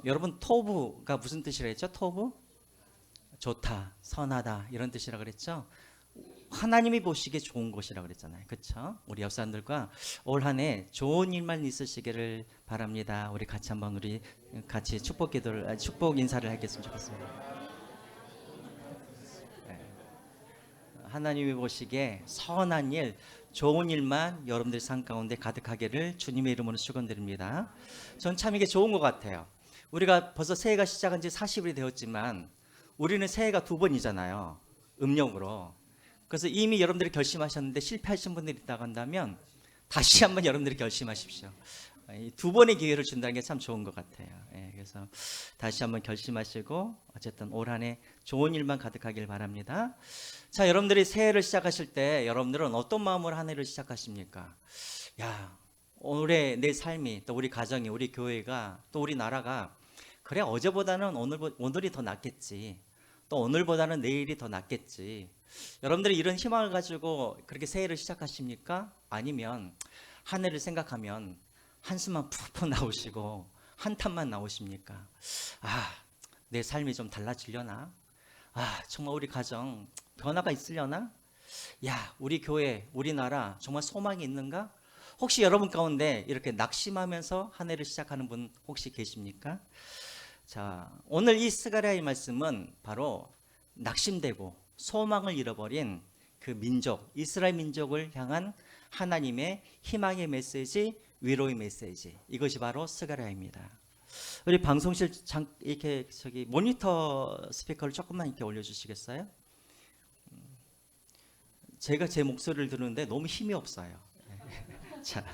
여러분 토부가 무슨 뜻이라 했죠? 토부? 좋다, 선하다 이런 뜻이라 그랬죠? 하나님이 보시기에 좋은 곳이라 그랬잖아요. 그렇죠? 우리 옆 사람들과 올 한 해 좋은 일만 있으시기를 바랍니다. 우리 같이 한번 우리 같이 축복 인사를 하겠으면 좋겠습니다. 하나님이 보시기에 선한 일, 좋은 일만 여러분들 삶 가운데 가득하기를 주님의 이름으로 축원드립니다. 전 참 이게 좋은 것 같아요. 우리가 벌써 새해가 시작한 지 40일이 되었지만 우리는 새해가 두 번이잖아요. 음력으로. 그래서 이미 여러분들이 결심하셨는데 실패하신 분들이 있다고 한다면 다시 한번 여러분들이 결심하십시오. 두 번의 기회를 준다는 게 참 좋은 것 같아요. 그래서 다시 한번 결심하시고 어쨌든 올 한 해 좋은 일만 가득하길 바랍니다. 자, 여러분들이 새해를 시작하실 때 여러분들은 어떤 마음으로 한 해를 시작하십니까? 야, 올해 내 삶이 또 우리 가정이 우리 교회가 또 우리 나라가 그래 어제보다는 오늘이 더 낫겠지. 또 오늘보다는 내일이 더 낫겠지. 여러분들이 이런 희망을 가지고 그렇게 새해를 시작하십니까? 아니면 한 해를 생각하면 한숨만 푹푹 나오시고 한탄만 나오십니까? 아, 내 삶이 좀 달라지려나? 아, 정말 우리 가정 변화가 있으려나? 야, 우리 교회, 우리나라 정말 소망이 있는가? 혹시 여러분 가운데 이렇게 낙심하면서 한 해를 시작하는 분 혹시 계십니까? 자, 오늘 이 스가랴의 말씀은 바로 낙심되고 소망을 잃어버린 그 민족, 이스라엘 민족을 향한 하나님의 희망의 메시지, 위로의 메시지. 이것이 바로 스가랴입니다. 우리 방송실 이렇게 모니터 스피커를 조금만 이렇게 올려주시겠어요? 제가 제 목소리를 들으는데 너무 힘이 없어요. 자,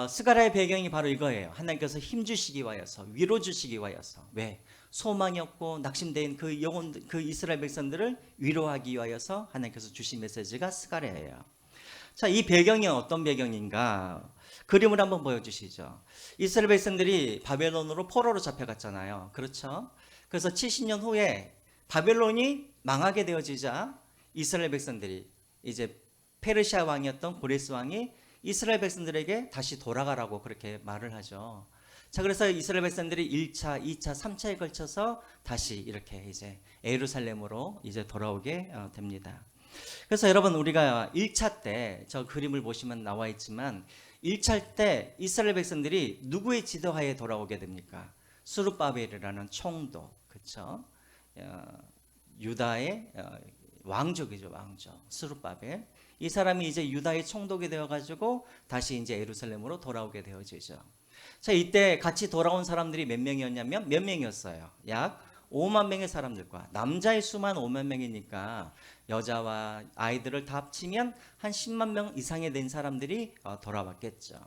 스가랴의 배경이 바로 이거예요. 하나님께서 힘 주시기 위하여서, 위로 주시기 위하여서. 왜? 소망이 없고 낙심된 그 이스라엘 백성들을 위로하기 위하여서 하나님께서 주신 메시지가 스가랴예요. 자, 이 배경이 어떤 배경인가? 그림을 한번 보여주시죠. 이스라엘 백성들이 바벨론으로 포로로 잡혀갔잖아요. 그렇죠? 그래서 70년 후에 바벨론이 망하게 되어지자 이스라엘 백성들이 이제 페르시아 왕이었던 고레스 왕이 이스라엘 백성들에게 다시 돌아가라고 그렇게 말을 하죠. 자, 그래서 이스라엘 백성들이 1차, 2차, 3차에 걸쳐서 다시 이렇게 이제 예루살렘으로 이제 돌아오게 됩니다. 그래서 여러분 우리가 1차 때 저 그림을 보시면 나와 있지만 1차 때 이스라엘 백성들이 누구의 지도하에 돌아오게 됩니까? 스룹바벨이라는 총독, 그렇죠? 유다의 왕족이죠, 왕족. 스룹바벨. 이 사람이 이제 유다의 총독이 되어가지고 다시 이제 예루살렘으로 돌아오게 되어지죠. 자, 이때 같이 돌아온 사람들이 몇 명이었냐면 몇 명이었어요? 약 5만 명의 사람들과 남자의 수만 5만 명이니까 여자와 아이들을 다 합치면 한 10만 명 이상이 된 사람들이 돌아왔겠죠.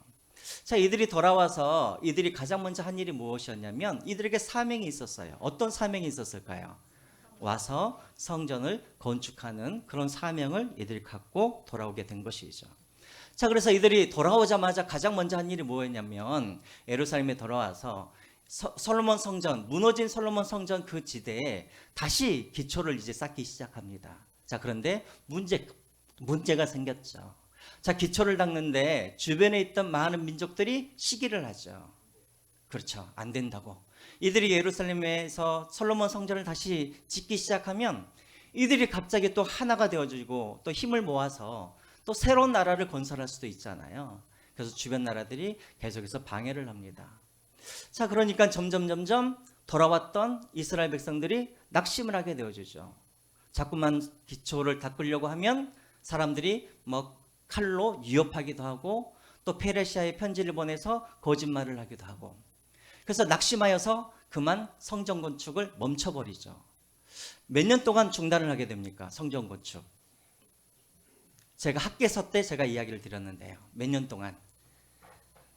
자, 이들이 돌아와서 이들이 가장 먼저 한 일이 무엇이었냐면 이들에게 사명이 있었어요. 어떤 사명이 있었을까요? 와서 성전을 건축하는 그런 사명을 이들이 갖고 돌아오게 된 것이죠. 자, 그래서 이들이 돌아오자마자 가장 먼저 한 일이 뭐였냐면 예루살렘에 돌아와서 솔로몬 성전, 무너진 솔로몬 성전 그 지대에 다시 기초를 이제 쌓기 시작합니다. 자, 그런데 문제가 생겼죠. 자, 기초를 닦는데 주변에 있던 많은 민족들이 시기를 하죠. 그렇죠. 안 된다고. 이들이 예루살렘에서 솔로몬 성전을 다시 짓기 시작하면 이들이 갑자기 또 하나가 되어지고 또 힘을 모아서 또 새로운 나라를 건설할 수도 있잖아요. 그래서 주변 나라들이 계속해서 방해를 합니다. 자, 그러니까 점점 돌아왔던 이스라엘 백성들이 낙심을 하게 되어지죠. 자꾸만 기초를 닦으려고 하면 사람들이 뭐 칼로 위협하기도 하고 또 페르시아에 편지를 보내서 거짓말을 하기도 하고, 그래서 낙심하여서 그만 성전 건축을 멈춰버리죠. 몇 년 동안 중단을 하게 됩니까? 성전 건축. 제가 학계서 때 제가 이야기를 드렸는데요. 몇 년 동안?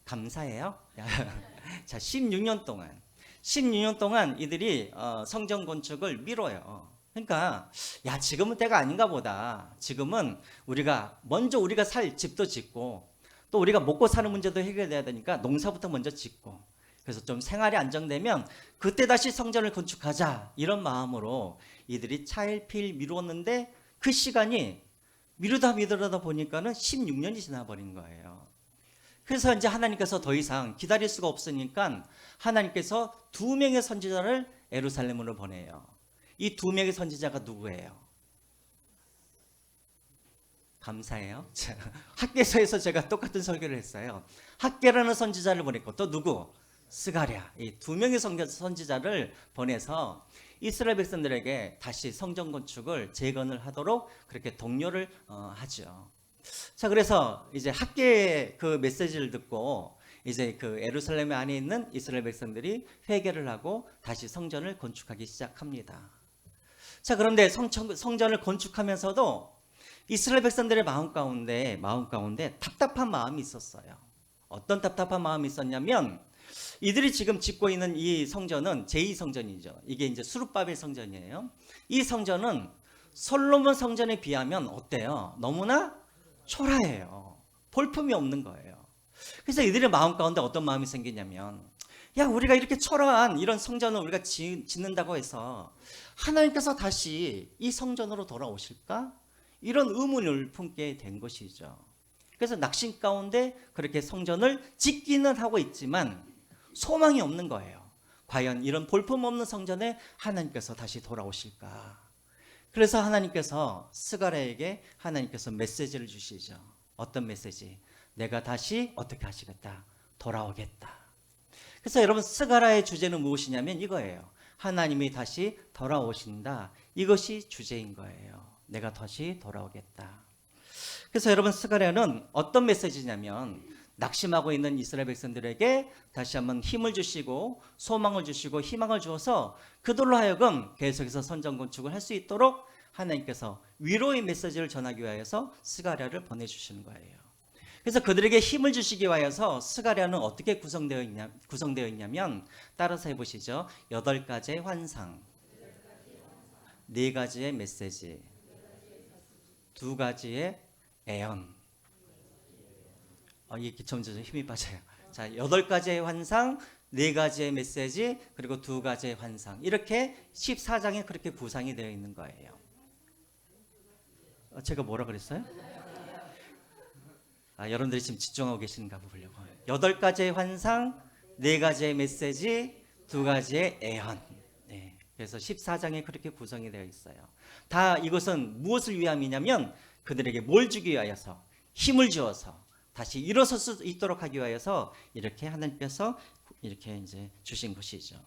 감사해요. 자, 16년 동안 이들이 성전 건축을 미뤄요. 그러니까 야, 지금은 때가 아닌가 보다. 지금은 우리가 살 집도 짓고 또 우리가 먹고 사는 문제도 해결돼야 되니까 농사부터 먼저 짓고, 그래서 좀 생활이 안정되면 그때 다시 성전을 건축하자, 이런 마음으로 이들이 차일피일 미루었는데 그 시간이 미루다 보니까는 16년이 지나버린 거예요. 그래서 이제 하나님께서 더 이상 기다릴 수가 없으니까 하나님께서 2명의 선지자를 예루살렘으로 보내요. 이 2명의 선지자가 누구예요? 감사해요. 학개서에서 제가 똑같은 설교를 했어요. 학개라는 선지자를 보냈고 또 누구? 스가랴. 이 2명의 선지자를 보내서 이스라엘 백성들에게 다시 성전 건축을 재건을 하도록 그렇게 독려를 하죠. 자, 그래서 이제 학개의 그 메시지를 듣고 이제 그 예루살렘 안에 있는 이스라엘 백성들이 회개를 하고 다시 성전을 건축하기 시작합니다. 자, 그런데 성전을 건축하면서도 이스라엘 백성들의 마음 가운데 답답한 마음이 있었어요. 어떤 답답한 마음이 있었냐면 이들이 지금 짓고 있는 이 성전은 제2성전이죠. 이게 이제 수룹바벨 성전이에요. 이 성전은 솔로몬 성전에 비하면 어때요? 너무나 초라해요. 볼품이 없는 거예요. 그래서 이들의 마음 가운데 어떤 마음이 생기냐면 야, 우리가 이렇게 초라한 이런 성전을 우리가 짓는다고 해서 하나님께서 다시 이 성전으로 돌아오실까? 이런 의문을 품게 된 것이죠. 그래서 낙심 가운데 그렇게 성전을 짓기는 하고 있지만 소망이 없는 거예요. 과연 이런 볼품없는 성전에 하나님께서 다시 돌아오실까? 그래서 하나님께서 스가랴에게 하나님께서 메시지를 주시죠. 어떤 메시지? 내가 다시 어떻게 하시겠다? 돌아오겠다. 그래서 여러분 스가랴의 주제는 무엇이냐면 이거예요. 하나님이 다시 돌아오신다. 이것이 주제인 거예요. 내가 다시 돌아오겠다. 그래서 여러분 스가랴는 어떤 메시지냐면 낙심하고 있는 이스라엘 백성들에게 다시 한번 힘을 주시고 소망을 주시고 희망을 주어서 그들로 하여금 계속해서 성전 건축을 할 수 있도록 하나님께서 위로의 메시지를 전하기 위하여서 스가랴를 보내주시는 거예요. 그래서 그들에게 힘을 주시기 위하여서 스가랴는 어떻게 구성되어 있냐면 따라서 해보시죠. 8가지의 환상, 4가지의 메시지, 2가지의 애언. 이게 점점 힘이 빠져요. 자, 8가지의 환상, 4가지의 메시지, 그리고 2가지의 환상. 이렇게 14장에 그렇게 구성이 되어 있는 거예요. 제가 뭐라 그랬어요? 여러분들이 지금 집중하고 계시는가 보려고. 8가지의 환상, 4가지의 메시지, 2가지의 애언. 네, 그래서 14장에 그렇게 구성이 되어 있어요. 다 이것은 무엇을 위함이냐면 그들에게 뭘 주기 위하여서 힘을 주어서 다시 일어설 수 있도록 하기 위하여서 이렇게 하나님께서 이렇게 이제 주신 것이죠.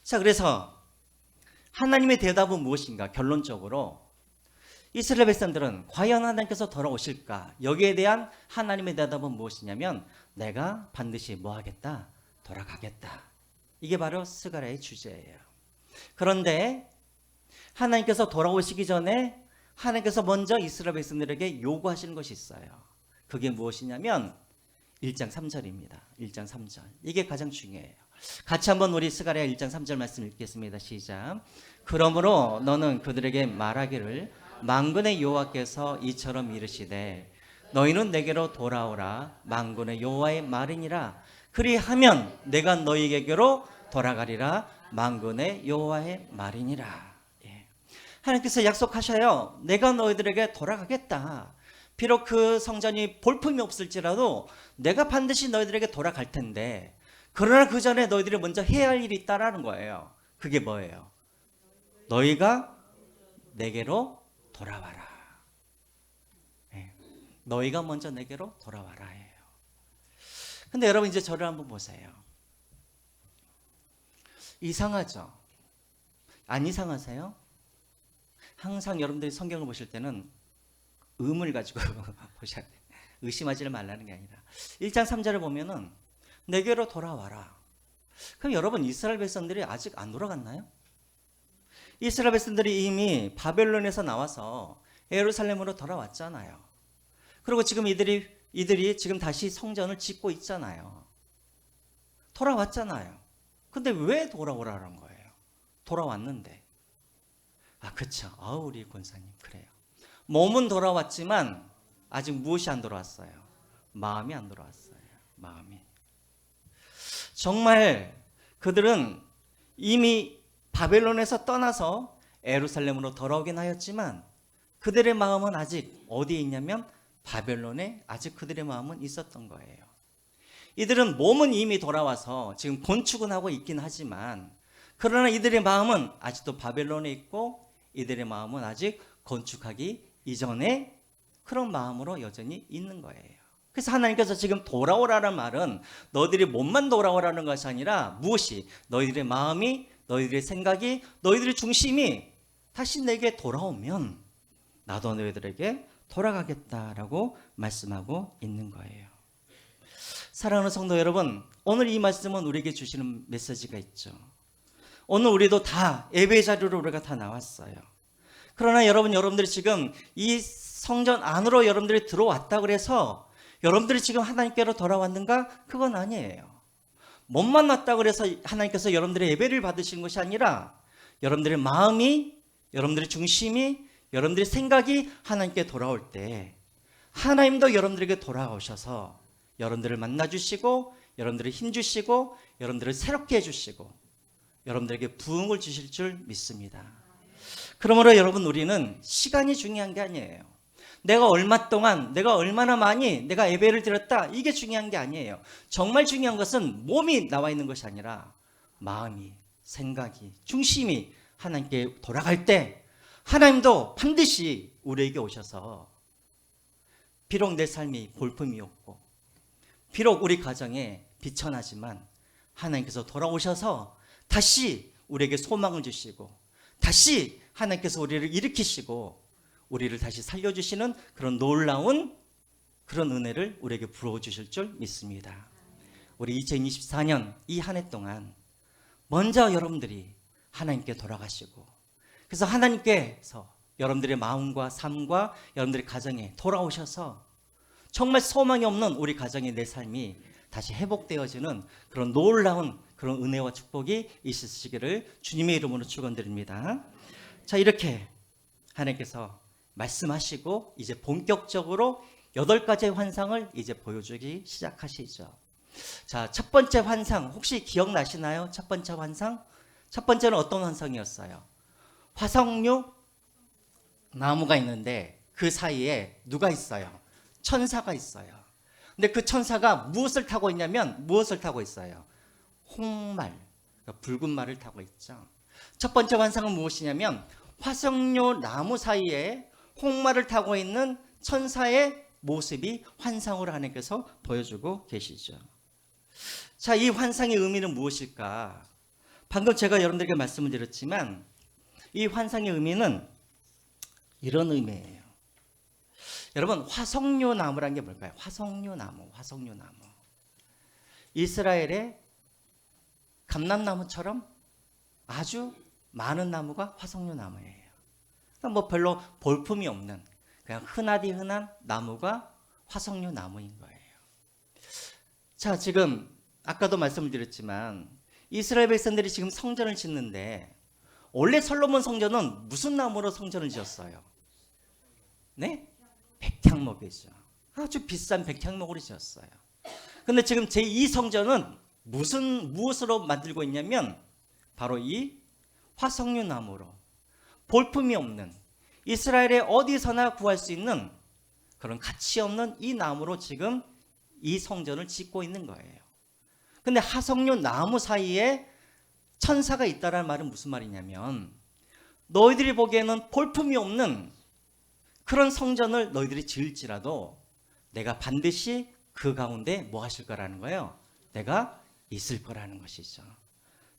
자, 그래서 하나님의 대답은 무엇인가? 결론적으로 이스라엘 백성들은 과연 하나님께서 돌아오실까? 여기에 대한 하나님의 대답은 무엇이냐면 내가 반드시 뭐 하겠다? 돌아가겠다. 이게 바로 스가랴의 주제예요. 그런데 하나님께서 돌아오시기 전에 하나님께서 먼저 이스라엘 백성들에게 요구하시는 것이 있어요. 그게 무엇이냐면 1장 3절입니다. 1장 3절. 이게 가장 중요해요. 같이 한번 우리 스가랴 1장 3절 말씀 읽겠습니다. 시작. 그러므로 너는 그들에게 말하기를 만군의 여호와께서 이처럼 이르시되 너희는 내게로 돌아오라. 만군의 여호와의 말이니라. 그리하면 내가 너희에게로 돌아가리라. 만군의 여호와의 말이니라. 하나님께서 약속하셔요. 내가 너희들에게 돌아가겠다. 비록 그 성전이 볼품이 없을지라도 내가 반드시 너희들에게 돌아갈 텐데 그러나 그 전에 너희들이 먼저 해야 할 일이 있다라는 거예요. 그게 뭐예요? 너희가 내게로 돌아와라. 네. 너희가 먼저 내게로 돌아와라 해요. 근데 여러분 이제 저를 한번 보세요. 이상하죠? 안 이상하세요? 항상 여러분들이 성경을 보실 때는 의문을 가지고 보셔야 돼요. 의심하지를 말라는 게 아니라 1장 3절을 보면은 내게로 돌아와라. 그럼 여러분 이스라엘 백성들이 아직 안 돌아갔나요? 이스라엘 백성들이 이미 바벨론에서 나와서 예루살렘으로 돌아왔잖아요. 그리고 지금 이들이 지금 다시 성전을 짓고 있잖아요. 돌아왔잖아요. 근데 왜 돌아오라는 거예요? 돌아왔는데. 그쵸. 우리 권사님 그래요. 몸은 돌아왔지만 아직 무엇이 안 돌아왔어요? 마음이 안 돌아왔어요. 마음이. 정말 그들은 이미 바벨론에서 떠나서 예루살렘으로 돌아오긴 하였지만 그들의 마음은 아직 어디에 있냐면 바벨론에 아직 그들의 마음은 있었던 거예요. 이들은 몸은 이미 돌아와서 지금 건축은 하고 있긴 하지만 그러나 이들의 마음은 아직도 바벨론에 있고 이들의 마음은 아직 건축하기 이전에 그런 마음으로 여전히 있는 거예요. 그래서 하나님께서 지금 돌아오라는 말은 너희들이 몸만 돌아오라는 것이 아니라 무엇이 너희들의 마음이 너희들의 생각이 너희들의 중심이 다시 내게 돌아오면 나도 너희들에게 돌아가겠다라고 말씀하고 있는 거예요. 사랑하는 성도 여러분, 오늘 이 말씀은 우리에게 주시는 메시지가 있죠. 오늘 우리도 다 예배 자리로 우리가 다 나왔어요. 그러나 여러분들이 지금 이 성전 안으로 여러분들이 들어왔다 그래서 여러분들이 지금 하나님께로 돌아왔는가? 그건 아니에요. 몸만 났다 그래서 하나님께서 여러분들의 예배를 받으시는 것이 아니라 여러분들의 마음이, 여러분들의 중심이, 여러분들의 생각이 하나님께 돌아올 때 하나님도 여러분들에게 돌아오셔서 여러분들을 만나주시고 여러분들을 힘주시고 여러분들을 새롭게 해주시고 여러분들에게 부흥을 주실 줄 믿습니다. 그러므로 여러분, 우리는 시간이 중요한 게 아니에요. 내가 얼마 동안, 내가 얼마나 많이 내가 예배를 드렸다, 이게 중요한 게 아니에요. 정말 중요한 것은 몸이 나와 있는 것이 아니라 마음이, 생각이, 중심이 하나님께 돌아갈 때 하나님도 반드시 우리에게 오셔서 비록 내 삶이 볼품이 없고 비록 우리 가정에 비천하지만 하나님께서 돌아오셔서 다시 우리에게 소망을 주시고 다시 하나님께서 우리를 일으키시고 우리를 다시 살려주시는 그런 놀라운 그런 은혜를 우리에게 부어주실 줄 믿습니다. 우리 2024년 이 한 해 동안 먼저 여러분들이 하나님께 돌아가시고 그래서 하나님께서 여러분들의 마음과 삶과 여러분들의 가정에 돌아오셔서 정말 소망이 없는 우리 가정의 내 삶이 다시 회복되어지는 그런 놀라운 그런 은혜와 축복이 있으시기를 주님의 이름으로 축원드립니다. 자, 이렇게 하나님께서 말씀하시고 이제 본격적으로 8가지의 환상을 이제 보여주기 시작하시죠. 자, 첫 번째 환상 혹시 기억나시나요? 첫 번째 환상? 첫 번째는 어떤 환상이었어요? 화석류 나무가 있는데 그 사이에 누가 있어요? 천사가 있어요. 근데 그 천사가 무엇을 타고 있냐면 무엇을 타고 있어요? 홍말, 그러니까 붉은 말을 타고 있죠. 첫 번째 환상은 무엇이냐면 화석류 나무 사이에 홍말을 타고 있는 천사의 모습이 환상으로 하나님께서 보여주고 계시죠. 자, 이 환상의 의미는 무엇일까? 방금 제가 여러분들에게 말씀을 드렸지만 이 환상의 의미는 이런 의미예요. 여러분, 화석류 나무라는 게 뭘까요? 화석류 나무. 이스라엘의 감람나무처럼 아주 많은 나무가 화석류 나무예요. 뭐 별로 볼품이 없는 그냥 흔하디 흔한 나무가 화석류 나무인 거예요. 자, 지금 아까도 말씀을 드렸지만 이스라엘 백성들이 지금 성전을 짓는데 원래 솔로몬 성전은 무슨 나무로 성전을 지었어요? 네? 백향목이죠. 아주 비싼 백향목으로 지었어요. 근데 지금 제2 성전은 무엇으로 만들고 있냐면 바로 이 화석류 나무로 볼품이 없는 이스라엘에 어디서나 구할 수 있는 그런 가치 없는 이 나무로 지금 이 성전을 짓고 있는 거예요. 근데 화석류 나무 사이에 천사가 있다라는 말은 무슨 말이냐면 너희들이 보기에는 볼품이 없는 그런 성전을 너희들이 지을지라도 내가 반드시 그 가운데 뭐 하실 거라는 거예요? 내가 있을 거라는 것이죠.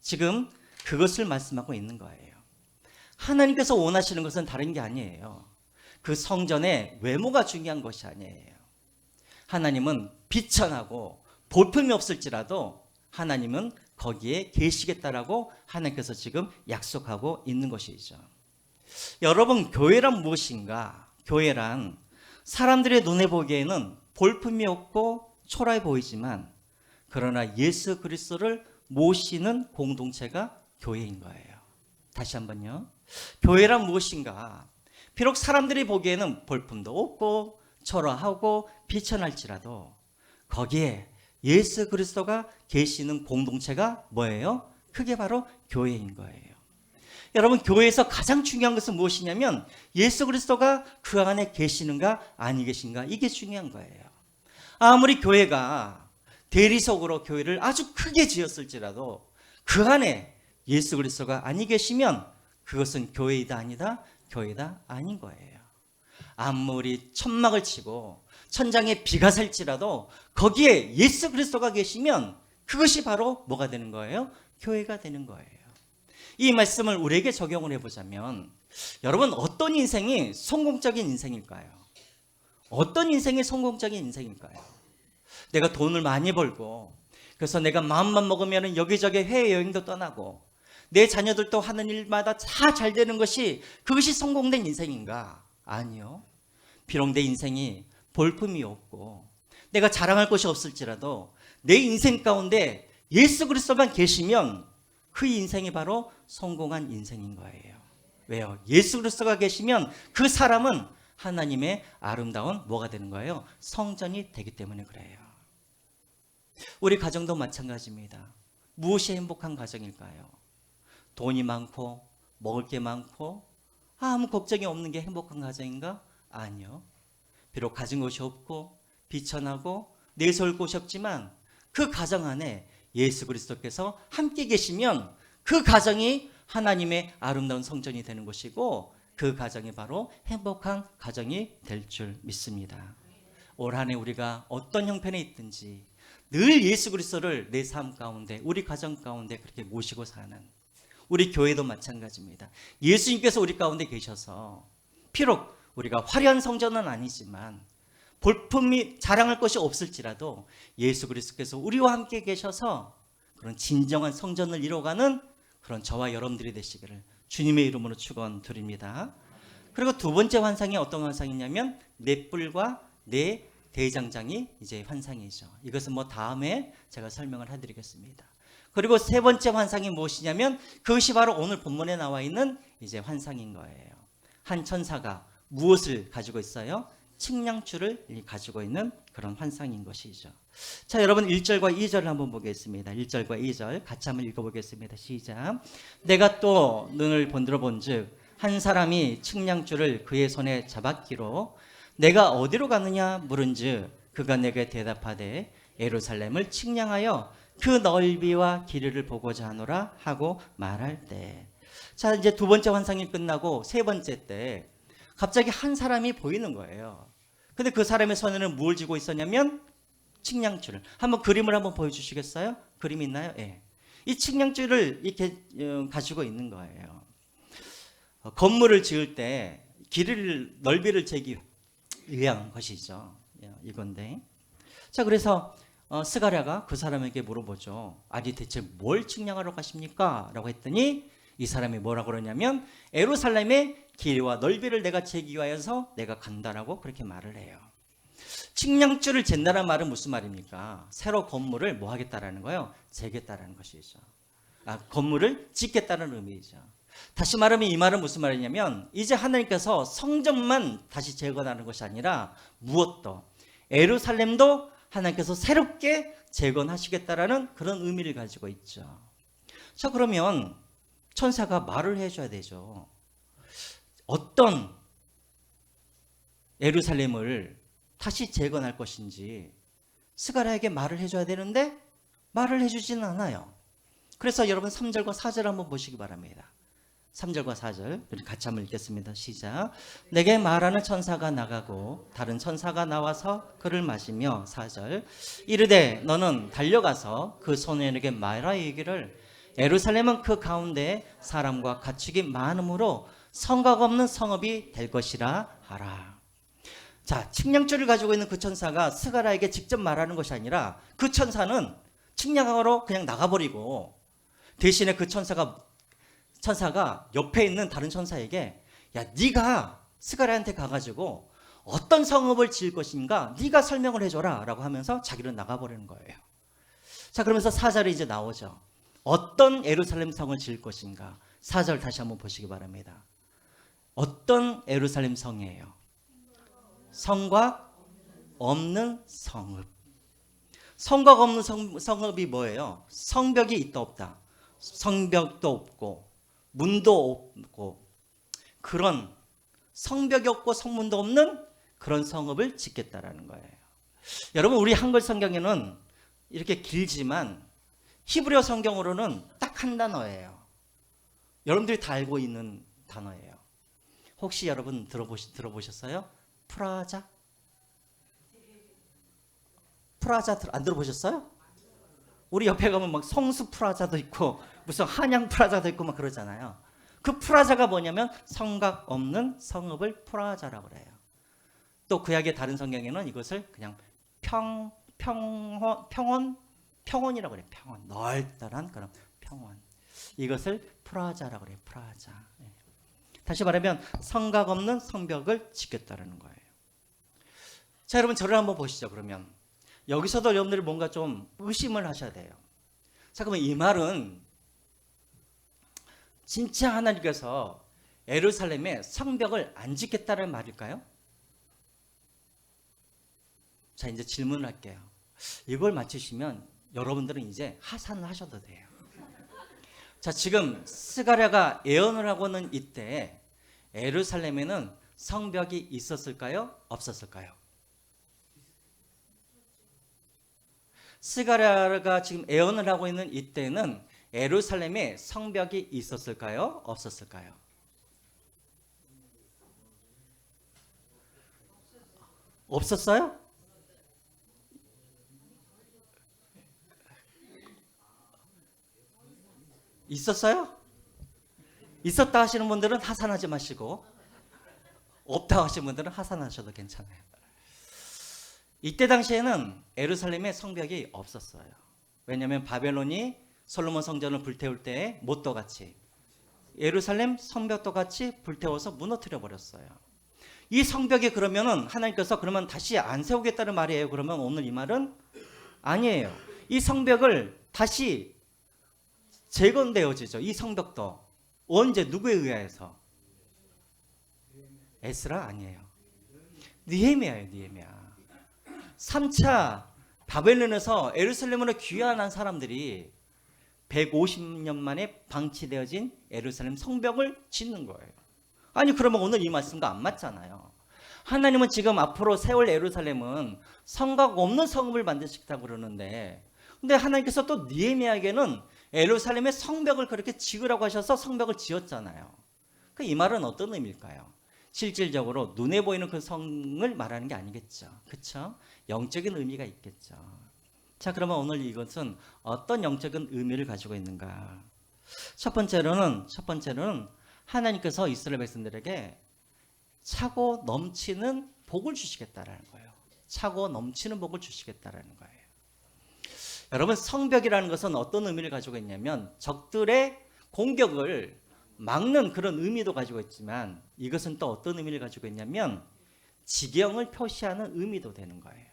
지금 그것을 말씀하고 있는 거예요. 하나님께서 원하시는 것은 다른 게 아니에요. 그 성전의 외모가 중요한 것이 아니에요. 하나님은 비천하고 볼품이 없을지라도 하나님은 거기에 계시겠다라고 하나님께서 지금 약속하고 있는 것이죠. 여러분, 교회란 무엇인가? 교회란 사람들의 눈에 보기에는 볼품이 없고 초라해 보이지만 그러나 예수 그리스도를 모시는 공동체가 교회인 거예요. 다시 한번요. 교회란 무엇인가? 비록 사람들이 보기에는 볼품도 없고 초라하고 비천할지라도 거기에 예수 그리스도가 계시는 공동체가 뭐예요? 그게 바로 교회인 거예요. 여러분, 교회에서 가장 중요한 것은 무엇이냐면 예수 그리스도가 그 안에 계시는가 아니 계신가, 이게 중요한 거예요. 아무리 교회가 대리석으로 교회를 아주 크게 지었을지라도 그 안에 예수 그리스도가 아니 계시면 그것은 교회이다 아니다, 교회다 아닌 거예요. 아무리 천막을 치고 천장에 비가 살지라도 거기에 예수 그리스도가 계시면 그것이 바로 뭐가 되는 거예요? 교회가 되는 거예요. 이 말씀을 우리에게 적용을 해보자면 여러분, 어떤 인생이 성공적인 인생일까요? 어떤 인생이 성공적인 인생일까요? 내가 돈을 많이 벌고 그래서 내가 마음만 먹으면 여기저기 해외여행도 떠나고 내 자녀들도 하는 일마다 다 잘 되는 것이 그것이 성공된 인생인가? 아니요. 비록 내 인생이 볼품이 없고 내가 자랑할 것이 없을지라도 내 인생 가운데 예수 그리스도만 계시면 그 인생이 바로 성공한 인생인 거예요. 왜요? 예수 그리스도가 계시면 그 사람은 하나님의 아름다운 뭐가 되는 거예요? 성전이 되기 때문에 그래요. 우리 가정도 마찬가지입니다. 무엇이 행복한 가정일까요? 돈이 많고 먹을 게 많고 아무 걱정이 없는 게 행복한 가정인가? 아니요. 비록 가진 것이 없고 비천하고 내세울 곳이 없지만 그 가정 안에 예수 그리스도께서 함께 계시면 그 가정이 하나님의 아름다운 성전이 되는 것이고 그 가정이 바로 행복한 가정이 될 줄 믿습니다. 올 한 해 우리가 어떤 형편에 있든지 늘 예수 그리스도를 내 삶 가운데 우리 가정 가운데 그렇게 모시고 사는 우리 교회도 마찬가지입니다. 예수님께서 우리 가운데 계셔서 비록 우리가 화려한 성전은 아니지만 볼품이 자랑할 것이 없을지라도 예수 그리스도께서 우리와 함께 계셔서 그런 진정한 성전을 이뤄가는 그런 저와 여러분들이 되시기를 주님의 이름으로 축원드립니다. 그리고 두 번째 환상이 어떤 환상이냐면 네 뿔과 네 대장장이 이제 환상이죠. 이것은 뭐 다음에 제가 설명을 해드리겠습니다. 그리고 세 번째 환상이 무엇이냐면 그것이 바로 오늘 본문에 나와 있는 이제 환상인 거예요. 한 천사가 무엇을 가지고 있어요? 측량줄을 가지고 있는 그런 환상인 것이죠. 자, 여러분 1절과 2절을 한번 보겠습니다. 1절과 2절 같이 한번 읽어보겠습니다. 시작. 내가 또 눈을 본즉 한 사람이 측량줄을 그의 손에 잡았기로 내가 어디로 가느냐 물은즉 그가 내게 대답하되 예루살렘을 측량하여 그 넓이와 길이를 보고자 하노라 하고 말할 때. 자, 이제 두 번째 환상이 끝나고 세 번째 때 갑자기 한 사람이 보이는 거예요. 근데 그 사람의 손에는 뭘 쥐고 있었냐면 측량줄을. 한번 그림을 한번 보여주시겠어요? 그림 있나요? 예. 이 측량줄을 이렇게 가지고 있는 거예요. 건물을 지을 때 길이를 넓이를 재기 위한 것이죠. 이건데. 자, 그래서 스가랴가 그 사람에게 물어보죠. 아니 대체 뭘 측량하러 가십니까? 라고 했더니 이 사람이 뭐라고 그러냐면 예루살렘의 길이와 넓이를 내가 재기 위하여서 내가 간다라고 그렇게 말을 해요. 측량줄을 잰다는 말은 무슨 말입니까? 새로 건물을 뭐 하겠다라는 거예요? 재겠다라는 것이죠. 건물을 짓겠다는 의미이죠. 다시 말하면 이 말은 무슨 말이냐면 이제 하나님께서 성전만 다시 재건하는 것이 아니라 무엇도 예루살렘도 하나님께서 새롭게 재건하시겠다라는 그런 의미를 가지고 있죠. 자, 그러면 천사가 말을 해줘야 되죠. 어떤 예루살렘을 다시 재건할 것인지 스가랴에게 말을 해줘야 되는데 말을 해주지는 않아요. 그래서 여러분 3절과 4절 한번 보시기 바랍니다. 3절과 4절 우리 같이 한번 읽겠습니다. 시작. 내게 말하는 천사가 나가고 다른 천사가 나와서 그를 마시며 4절 이르되 너는 달려가서 그 소년에게 말하여 이르기를 예루살렘은 그 가운데 사람과 가축이 많음으로 성곽 없는 성읍이 될 것이라 하라. 자, 측량줄을 가지고 있는 그 천사가 스가랴에게 직접 말하는 것이 아니라 그 천사는 측량하러 그냥 나가버리고 대신에 그 천사가 옆에 있는 다른 천사에게 야, 네가 스가랴한테 가가지고 어떤 성읍을 지을 것인가 네가 설명을 해줘라 라고 하면서 자기는 나가버리는 거예요. 자, 그러면서 4절이 이제 나오죠. 어떤 예루살렘 성을 지을 것인가. 4절 다시 한번 보시기 바랍니다. 어떤 예루살렘 성이에요? 성곽 없는 성읍. 성곽 없는 성읍이 뭐예요? 성벽이 있다 없다. 성벽도 없고 문도 없고 그런 성벽이 없고 성문도 없는 그런 성읍을 짓겠다라는 거예요. 여러분 우리 한글 성경에는 이렇게 길지만 히브리어 성경으로는 딱 한 단어예요. 여러분들이 다 알고 있는 단어예요. 혹시 여러분 들어보셨어요? 프라자? 프라자 안 들어보셨어요? 우리 옆에 가면 막 성수 프라자도 있고 무슨 한양 프라자도 있고 막 그러잖아요. 그 프라자가 뭐냐면 성각 없는 성읍을 프라자라고 그래요. 또 구약의 다른 성경에는 이것을 그냥 평원이라고 그래요. 평원, 넓다란 그런 평원. 이것을 프라자라고 그래요. 프라자. 다시 말하면 성각 없는 성벽을 짓겠다라는 거예요. 자, 여러분 저를 한번 보시죠. 그러면 여기서도 여러분들이 뭔가 좀 의심을 하셔야 돼요. 자, 그러면 이 말은 진짜 하나님께서 예루살렘에 성벽을 안 짓겠다는 말일까요? 자, 이제 질문을 할게요. 이걸 맞추시면 여러분들은 이제 하산을 하셔도 돼요. 자, 지금 스가랴가 예언을 하고는 이때 예루살렘에는 성벽이 있었을까요? 없었을까요? 스가랴가 지금 예언을 하고 있는 이때는 예루살렘에 성벽이 있었을까요? 없었을까요? 없었어요? 있었어요? 있었다 하시는 분들은 하산하지 마시고 없다 하시는 분들은 하산하셔도 괜찮아요. 이때 당시에는 예루살렘에 성벽이 없었어요. 왜냐하면 바벨론이 솔로몬 성전을 불태울 때 못도 같이 예루살렘 성벽도 같이 불태워서 무너뜨려 버렸어요. 이 성벽이 그러면은 하나님께서 그러면 다시 안 세우겠다는 말이에요. 그러면 오늘 이 말은 아니에요. 이 성벽을 다시 재건되어지죠. 이 성벽도 언제 누구에 의해서? 에스라 아니에요. 느헤미야예요. 느헤미야. 3차 바벨론에서 예루살렘으로 귀환한 사람들이 150년 만에 방치되어진 예루살렘 성벽을 짓는 거예요. 아니 그러면 오늘 이 말씀과 안 맞잖아요. 하나님은 지금 앞으로 세월 예루살렘은 성곽 없는 성읍을 만드시겠다고 그러는데 근데 하나님께서 또 느헤미야에게는 예루살렘의 성벽을 그렇게 지으라고 하셔서 성벽을 지었잖아요. 이 말은 어떤 의미일까요? 실질적으로 눈에 보이는 그 성을 말하는 게 아니겠죠. 그렇죠? 영적인 의미가 있겠죠. 자, 그러면 오늘 이것은 어떤 영적인 의미를 가지고 있는가? 첫 번째로는 하나님께서 이스라엘 백성들에게 차고 넘치는 복을 주시겠다라는 거예요. 차고 넘치는 복을 주시겠다라는 거예요. 여러분 성벽이라는 것은 어떤 의미를 가지고 있냐면 적들의 공격을 막는 그런 의미도 가지고 있지만 이것은 또 어떤 의미를 가지고 있냐면 지경을 표시하는 의미도 되는 거예요.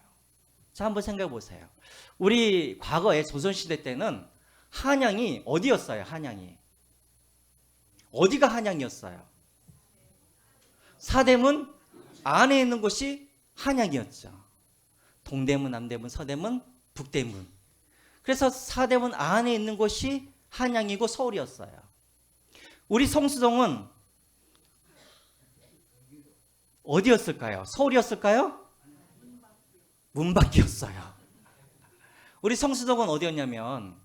자, 한번 생각해 보세요. 우리 과거에 조선시대 때는 한양이 어디였어요? 한양이 어디가 한양이었어요? 사대문 안에 있는 곳이 한양이었죠. 동대문, 남대문, 서대문, 북대문. 그래서 사대문 안에 있는 곳이 한양이고 서울이었어요. 우리 성수동은 어디였을까요? 서울이었을까요? 문밖이었어요. 우리 성수동은 어디였냐면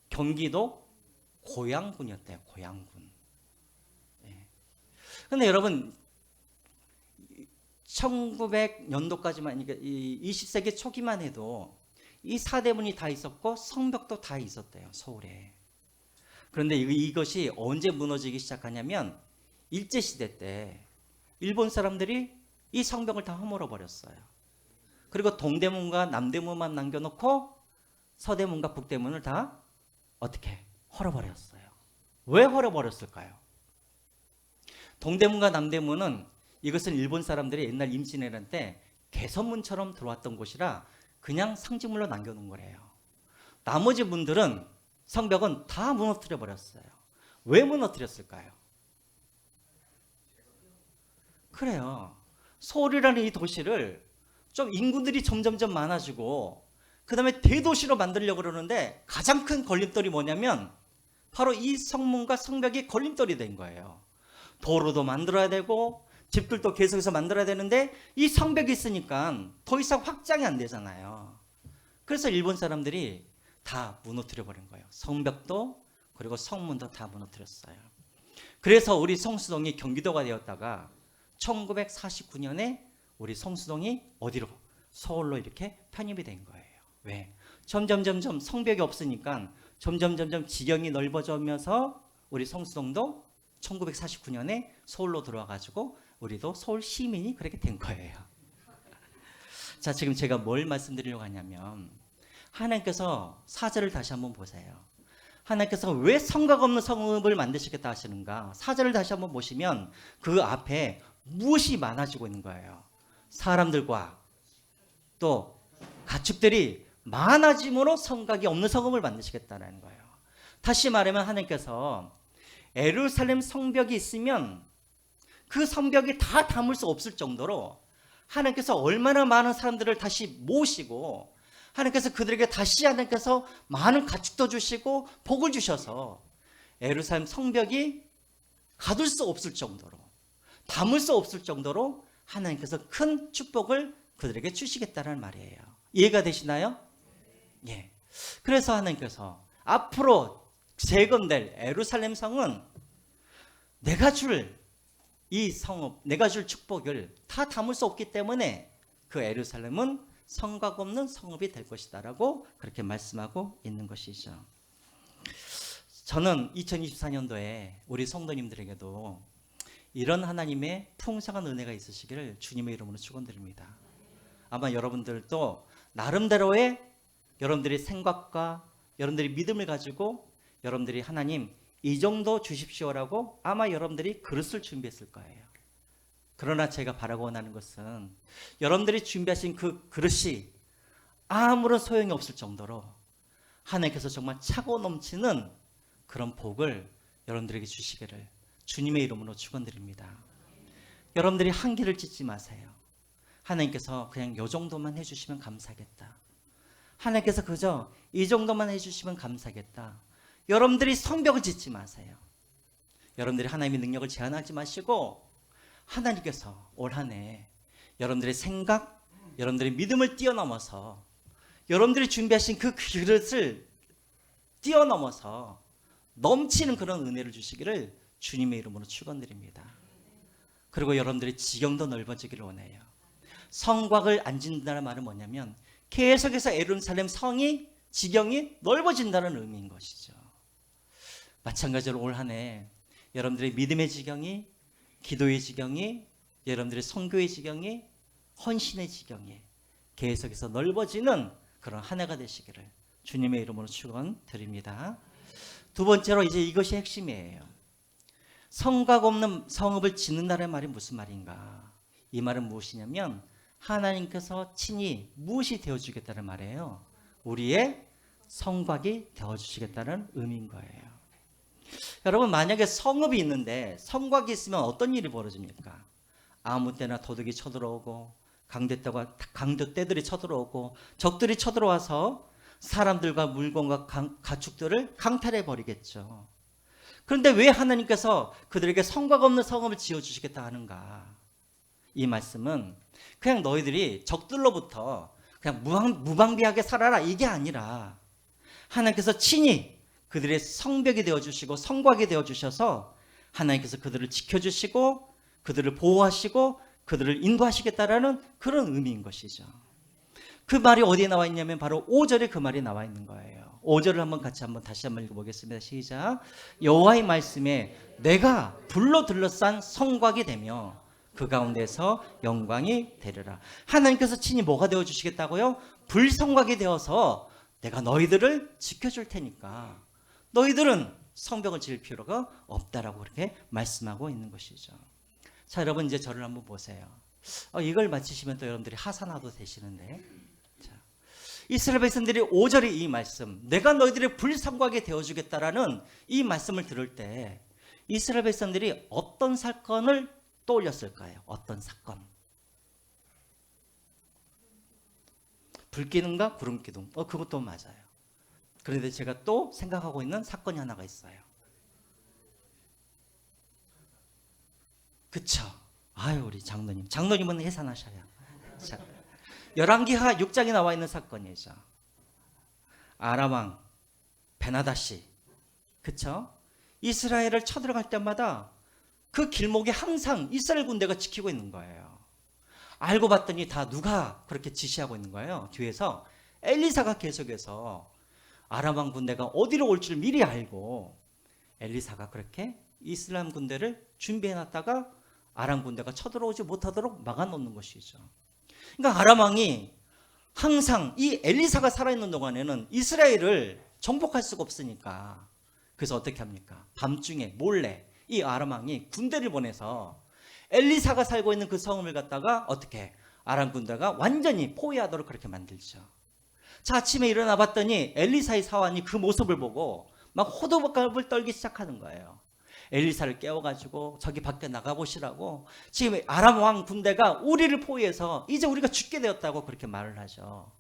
경기도 고양군이었대요. 고양군. 그런데 여러분 1900년도까지만 그러니까 20세기 초기만 해도 이 사대문이 다 있었고 성벽도 다 있었대요. 서울에. 그런데 이것이 언제 무너지기 시작하냐면 일제시대 때 일본 사람들이 이 성벽을 다 허물어 버렸어요. 그리고 동대문과 남대문만 남겨놓고 서대문과 북대문을 다 어떻게 헐어버렸어요. 왜 헐어버렸을까요? 동대문과 남대문은 이것은 일본 사람들이 옛날 임진왜란 때 개선문처럼 들어왔던 곳이라 그냥 상징물로 남겨놓은 거래요. 나머지 분들은 성벽은 다 무너뜨려 버렸어요. 왜 무너뜨렸을까요? 그래요. 서울이라는 이 도시를 좀 인구들이 점점점 많아지고 그 다음에 대도시로 만들려고 그러는데 가장 큰 걸림돌이 뭐냐면 바로 이 성문과 성벽이 걸림돌이 된 거예요. 도로도 만들어야 되고 집들도 계속해서 만들어야 되는데 이 성벽이 있으니까 더 이상 확장이 안 되잖아요. 그래서 일본 사람들이 다 무너뜨려 버린 거예요. 성벽도 그리고 성문도 다 무너뜨렸어요. 그래서 우리 성수동이 경기도가 되었다가 1949년에 우리 성수동이 어디로? 서울로 이렇게 편입이 된 거예요. 왜? 점점 성벽이 없으니까 점점 지경이 넓어지면서 우리 성수동도 1949년에 서울로 들어와 가지고 우리도 서울 시민이 그렇게 된 거예요. 자, 지금 제가 뭘 말씀드리려고 하냐면 하나님께서 사절을 다시 한번 보세요. 하나님께서 왜 성곽 없는 성읍을 만드시겠다 하시는가? 사절을 다시 한번 보시면 그 앞에 무엇이 많아지고 있는 거예요. 사람들과 또 가축들이 많아짐으로 성곽이 없는 성읍을 만드시겠다는 거예요. 다시 말하면 하나님께서 예루살렘 성벽이 있으면 그 성벽이 다 담을 수 없을 정도로 하나님께서 얼마나 많은 사람들을 다시 모으시고 하나님께서 그들에게 다시 하나님께서 많은 가축도 주시고 복을 주셔서 예루살렘 성벽이 가둘 수 없을 정도로 담을 수 없을 정도로 하나님께서 큰 축복을 그들에게 주시겠다는 말이에요. 이해가 되시나요? 예. 그래서 하나님께서 앞으로 재건될 예루살렘 성은 내가 줄 이 성읍, 내가 줄 축복을 다 담을 수 없기 때문에 그 예루살렘은 성곽 없는 성읍이 될 것이다라고 그렇게 말씀하고 있는 것이죠. 저는 2024년도에 우리 성도님들에게도 이런 하나님의 풍성한 은혜가 있으시기를 주님의 이름으로 축원드립니다. 아마 여러분들도 나름대로의 여러분들의 생각과 여러분들이 믿음을 가지고 여러분들이 하나님 이 정도 주십시오라고 아마 여러분들이 그릇을 준비했을 거예요. 그러나 제가 바라고 원하는 것은 여러분들이 준비하신 그 그릇이 아무런 소용이 없을 정도로 하나님께서 정말 차고 넘치는 그런 복을 여러분들에게 주시기를 주님의 이름으로 축원드립니다. 여러분들이 한계를 짓지 마세요. 하나님께서 그냥 이 정도만 해주시면 감사하겠다. 하나님께서 그저 이 정도만 해주시면 감사하겠다. 여러분들이 성벽을 짓지 마세요. 여러분들이 하나님의 능력을 제한하지 마시고 하나님께서 올 한 해 여러분들의 생각, 여러분들의 믿음을 뛰어넘어서 여러분들이 준비하신 그 그릇을 뛰어넘어서 넘치는 그런 은혜를 주시기를 주님의 이름으로 축원드립니다. 그리고 여러분들의 지경도 넓어지기를 원해요. 성곽을 안 짓는다는 말은 뭐냐면 계속해서 예루살렘 성이 지경이 넓어진다는 의미인 것이죠. 마찬가지로 올 한 해 여러분들의 믿음의 지경이, 기도의 지경이, 여러분들의 선교의 지경이, 헌신의 지경이 계속해서 넓어지는 그런 한 해가 되시기를 주님의 이름으로 축원드립니다. 두 번째로 이제 이것이 핵심이에요. 성곽 없는 성읍을 짓는다는 말이 무슨 말인가? 이 말은 무엇이냐면 하나님께서 친히 무엇이 되어주겠다는 말이에요. 우리의 성곽이 되어주시겠다는 의미인 거예요. 여러분, 만약에 성읍이 있는데 성곽이 있으면 어떤 일이 벌어집니까? 아무 때나 도둑이 쳐들어오고 강도떼들이 쳐들어오고 적들이 쳐들어와서 사람들과 물건과 가축들을 강탈해 버리겠죠. 그런데 왜 하나님께서 그들에게 성곽 없는 성읍을 지어주시겠다 하는가? 이 말씀은 그냥 너희들이 적들로부터 그냥 무방비하게 살아라 이게 아니라 하나님께서 친히 그들의 성벽이 되어주시고 성곽이 되어주셔서 하나님께서 그들을 지켜주시고 그들을 보호하시고 그들을 인도하시겠다라는 그런 의미인 것이죠. 그 말이 어디에 나와 있냐면 바로 5절에 그 말이 나와 있는 거예요. 5절을 한번 다시 한번 읽어보겠습니다. 시작. 여호와의 말씀에 내가 불로 둘러싼 성곽이 되며 그 가운데서 영광이 되리라. 하나님께서 친히 뭐가 되어주시겠다고요? 불성곽이 되어서 내가 너희들을 지켜줄 테니까 너희들은 성벽을 지을 필요가 없다라고 그렇게 말씀하고 있는 것이죠. 자, 여러분 이제 저를 한번 보세요. 이걸 마치시면 또 여러분들이 하산화도 되시는데, 자, 이스라엘 백성들이 5절의 이 말씀, 내가 너희들의 불성곽이 되어주겠다라는 이 말씀을 들을 때 이스라엘 백성들이 어떤 사건을 떠올렸을까요? 어떤 사건? 불기둥과 구름기둥. 그것도 맞아요. 그런데 제가 또 생각하고 있는 사건이 하나가 있어요. 그쵸? 아유, 우리 장로님은 해산하셔야. 자, 열왕기하 6장에 나와 있는 사건이죠. 아람 왕 베나다시, 그쵸? 이스라엘을 쳐들어갈 때마다 그 길목에 항상 이스라엘 군대가 지키고 있는 거예요. 알고 봤더니 다 누가 그렇게 지시하고 있는 거예요? 뒤에서 엘리사가 계속해서 아람 왕 군대가 어디로 올 줄 미리 알고 엘리사가 그렇게 이슬람 군대를 준비해 놨다가 아람 군대가 쳐들어오지 못하도록 막아놓는 것이죠. 그러니까 아람 왕이 항상 이 엘리사가 살아있는 동안에는 이스라엘을 정복할 수가 없으니까, 그래서 어떻게 합니까? 밤중에 몰래 이 아람 왕이 군대를 보내서 엘리사가 살고 있는 그 성을 갖다가 어떻게 아람 군대가 완전히 포위하도록 그렇게 만들죠. 자, 아침에 일어나 봤더니 엘리사의 사환이 그 모습을 보고 막 호들갑을 떨기 시작하는 거예요. 엘리사를 깨워가지고 저기 밖에 나가보시라고, 지금 아람 왕 군대가 우리를 포위해서 이제 우리가 죽게 되었다고 그렇게 말을 하죠.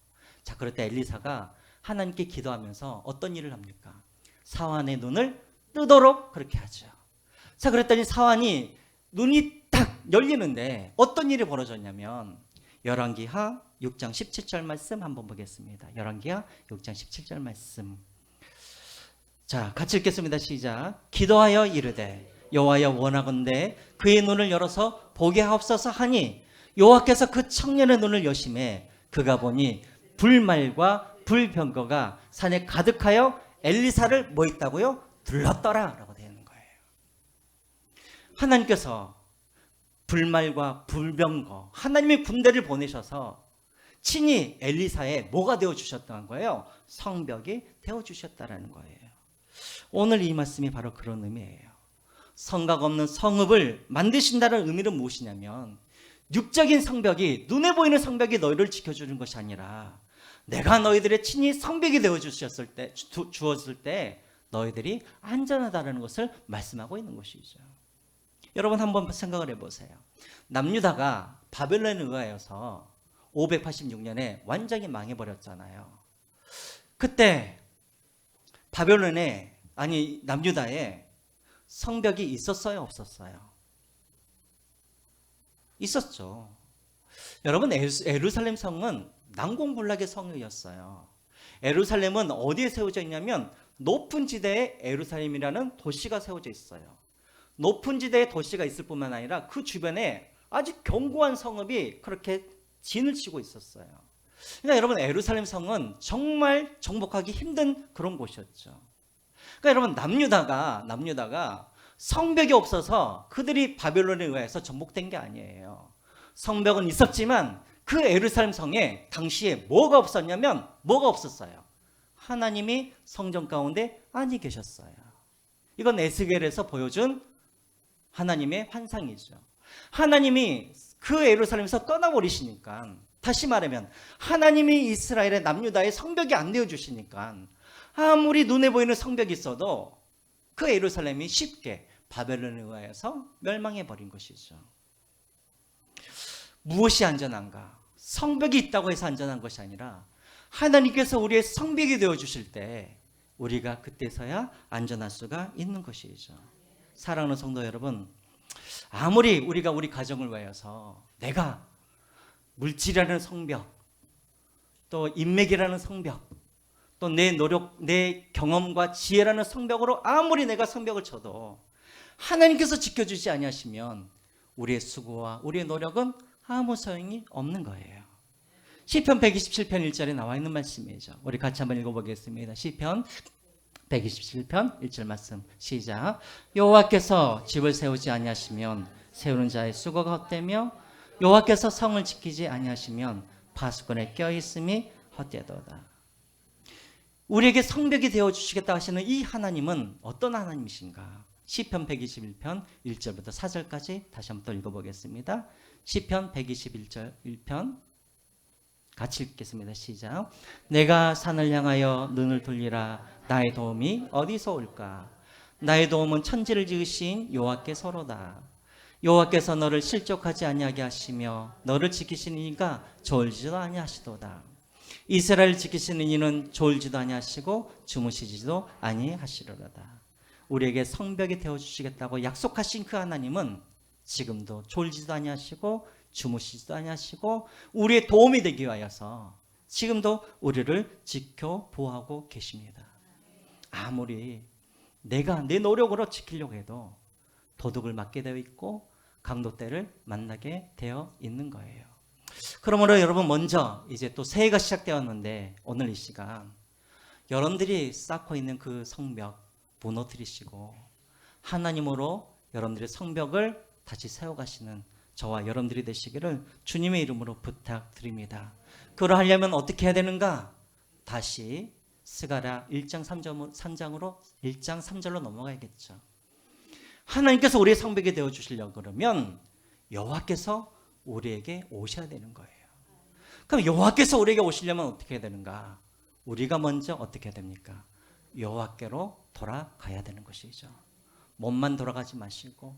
자, 그럴 때 엘리사가 하나님께 기도하면서 어떤 일을 합니까? 사환의 눈을 뜨도록 그렇게 하죠. 자, 그랬더니 사환이 눈이 딱 열리는데 어떤 일이 벌어졌냐면, 열왕기하 6장 17절 말씀 한번 보겠습니다. 열왕기하 6장 17절 말씀. 자, 같이 읽겠습니다. 시작. 기도하여 이르되 여호와여 원하건대 그의 눈을 열어서 보게 하옵소서 하니, 여호와께서 그 청년의 눈을 여심해 그가 보니 불말과 불병거가 산에 가득하여 엘리사를 뭐 있다고요? 들렀더라 라고 되어 있는 거예요. 하나님께서 불말과 불병거, 하나님의 군대를 보내셔서 친히 엘리사의 뭐가 되어주셨다는 거예요? 성벽이 되어주셨다라는 거예요. 오늘 이 말씀이 바로 그런 의미예요. 성곽 없는 성읍을 만드신다는 의미는 무엇이냐면, 육적인 성벽이, 눈에 보이는 성벽이 너희를 지켜주는 것이 아니라 내가 너희들의 친히 성벽이 되어주셨을 때, 주었을 때 너희들이 안전하다는 것을 말씀하고 있는 것이죠. 여러분 한번 생각을 해보세요. 남유다가 바벨론에 의하여서 586년에 완전히 망해버렸잖아요. 그때 바벨론에, 아니 남유다에 성벽이 있었어요, 없었어요? 있었죠. 여러분, 예루살렘 성은 난공불락의 성이었어요. 예루살렘은 어디에 세워져 있냐면 높은 지대에 예루살렘이라는 도시가 세워져 있어요. 높은 지대에 도시가 있을 뿐만 아니라 그 주변에 아주 견고한 성읍이 그렇게 진을 치고 있었어요. 그러니까 여러분, 예루살렘 성은 정말 정복하기 힘든 그런 곳이었죠. 그러니까 여러분, 남유다가 성벽이 없어서 그들이 바벨론에 의해서 정복된 게 아니에요. 성벽은 있었지만 그 예루살렘 성에 당시에 뭐가 없었냐면, 뭐가 없었어요? 하나님이 성전 가운데 안이 계셨어요. 이건 에스겔에서 보여준 하나님의 환상이죠. 하나님이 그 예루살렘에서 떠나버리시니까, 다시 말하면 하나님이 이스라엘의 남유다의 성벽이 안 되어주시니까 아무리 눈에 보이는 성벽이 있어도 그 예루살렘이 쉽게 바벨론에 의하여서 멸망해버린 것이죠. 무엇이 안전한가? 성벽이 있다고 해서 안전한 것이 아니라 하나님께서 우리의 성벽이 되어주실 때 우리가 그때서야 안전할 수가 있는 것이죠. 사랑하는 성도 여러분, 아무리 우리가 우리 가정을 위해서 내가 물질이라는 성벽, 또 인맥이라는 성벽, 또 내 노력, 내 경험과 지혜라는 성벽으로 아무리 내가 성벽을 쳐도 하나님께서 지켜주지 아니하시면 우리의 수고와 우리의 노력은 아무 소용이 없는 거예요. 시편 127편 1절에 나와 있는 말씀이죠. 우리 같이 한번 읽어보겠습니다. 시편 127편 1절 말씀 시작. 여호와께서 집을 세우지 아니하시면 세우는 자의 수고가 헛되며 여호와께서 성을 지키지 아니하시면 파수꾼의 껴있음이 헛되도다. 우리에게 성벽이 되어주시겠다 하시는 이 하나님은 어떤 하나님이신가? 시편 121편 1절부터 4절까지 다시 한번 또 읽어보겠습니다. 시편 121절 1편 같이 읽겠습니다. 시작. 내가 산을 향하여 눈을 돌리라. 나의 도움이 어디서 올까? 나의 도움은 천지를 지으신 여호와께서로다. 여호와께서 너를 실족하지 아니하게 하시며 너를 지키시는 이가 졸지도 아니하시도다. 이스라엘 지키시는 이는 졸지도 아니하시고 주무시지도 아니하시리로다. 우리에게 성벽이 되어주시겠다고 약속하신 그 하나님은 지금도 졸지도 아니하시고 주무시지도 아니하시고 우리의 도움이 되기 위하여서 지금도 우리를 지켜 보호하고 계십니다. 아무리 내가 내 노력으로 지키려고 해도 도둑을 맞게 되어 있고 강도떼를 만나게 되어 있는 거예요. 그러므로 여러분 먼저 이제 또 새해가 시작되었는데 오늘 이 시간 여러분들이 쌓고 있는 그 성벽 무너뜨리시고 하나님으로 여러분들의 성벽을 다시 세워가시는 저와 여러분들이 되시기를 주님의 이름으로 부탁드립니다. 그걸 하려면 어떻게 해야 되는가? 다시 스가랴 1장 3절로 넘어가야겠죠. 하나님께서 우리의 성벽이 되어 주시려고 그러면 여호와께서 우리에게 오셔야 되는 거예요. 그럼 여호와께서 우리에게 오시려면 어떻게 해야 되는가? 우리가 먼저 어떻게 해야 됩니까? 여호와께로 돌아가야 되는 것이죠. 몸만 돌아가지 마시고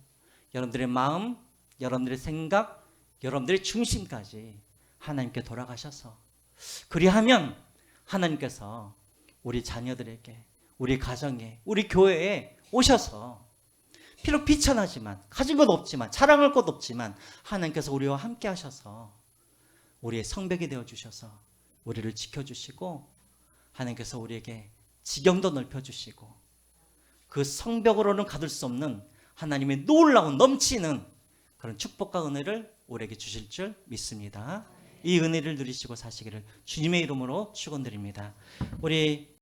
여러분들의 마음, 여러분들의 생각, 여러분들의 중심까지 하나님께 돌아가셔서 그리하면 하나님께서 우리 자녀들에게, 우리 가정에, 우리 교회에 오셔서 비록 비천하지만 가진 것 없지만 자랑할 것 없지만 하나님께서 우리와 함께 하셔서 우리의 성벽이 되어주셔서 우리를 지켜주시고 하나님께서 우리에게 지경도 넓혀주시고 그 성벽으로는 가둘 수 없는 하나님의 놀라운 넘치는 그런 축복과 은혜를 우리에게 주실 줄 믿습니다. 이 은혜를 누리시고 사시기를 주님의 이름으로 축원드립니다. 우리